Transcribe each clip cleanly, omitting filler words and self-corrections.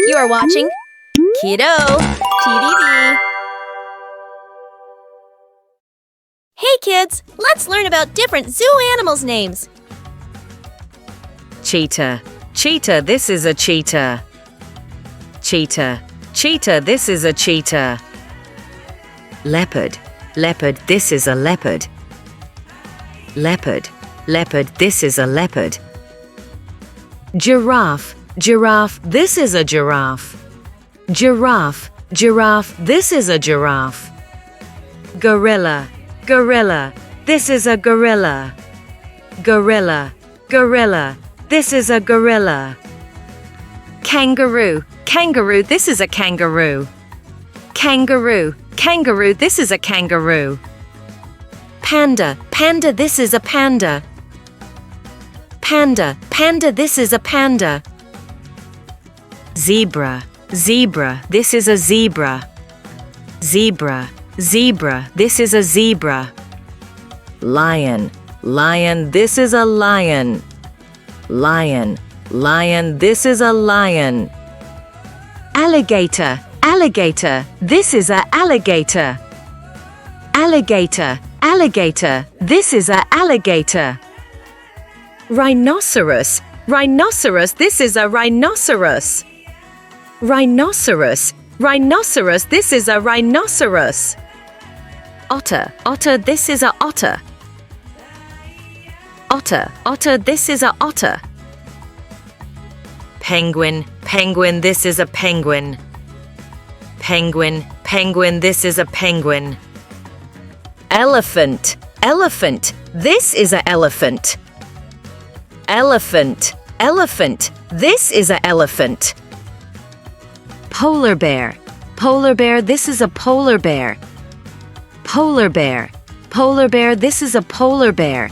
You are watching Kiddo TDV. Hey kids, let's learn about different zoo animals' names. Cheetah. Cheetah, this is a cheetah. Cheetah. Cheetah, this is a cheetah. Leopard. Leopard, this is a leopard. Leopard. Leopard, this is a leopard. Giraffe. Giraffe, this is a giraffe. Giraffe. Giraffe, this is a giraffe. Gorilla. Gorilla, this is a gorilla. Gorilla. Gorilla, this is a gorilla. Kangaroo. Kangaroo, this is a kangaroo. Kangaroo. Kangaroo, this is a kangaroo. Panda. Panda, this is a panda. Panda. Panda, this is a panda. Zebra. Zebra, this is a zebra. Zebra. Zebra, this is a zebra. Lion. Lion, this is a lion. Lion. Lion, this is a lion. Alligator. Alligator, this is a alligator. Alligator. Alligator, this is a alligator. Rhinoceros. Rhinoceros, this is a rhinoceros. Rhinoceros. Rhinoceros, this is a rhinoceros. Otter. Otter, this is a otter. Otter. Otter, this is a otter. Penguin. Penguin, this is a penguin. Penguin. Penguin, this is a penguin. Elephant. Elephant, this is an elephant. Elephant. Elephant, this is an elephant. Polar bear. Polar bear, this is a polar bear. Polar bear. Polar bear, this is a polar bear.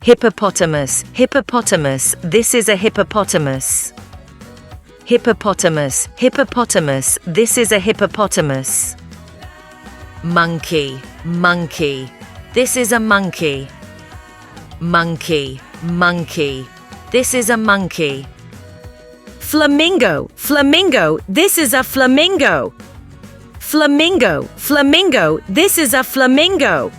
Hippopotamus. Hippopotamus, this is a hippopotamus. Hippopotamus. Hippopotamus, this is a hippopotamus. Monkey. Monkey, this is a monkey. Monkey. Monkey, this is a monkey. Flamingo. Flamingo, this is a flamingo. Flamingo. Flamingo, this is a flamingo.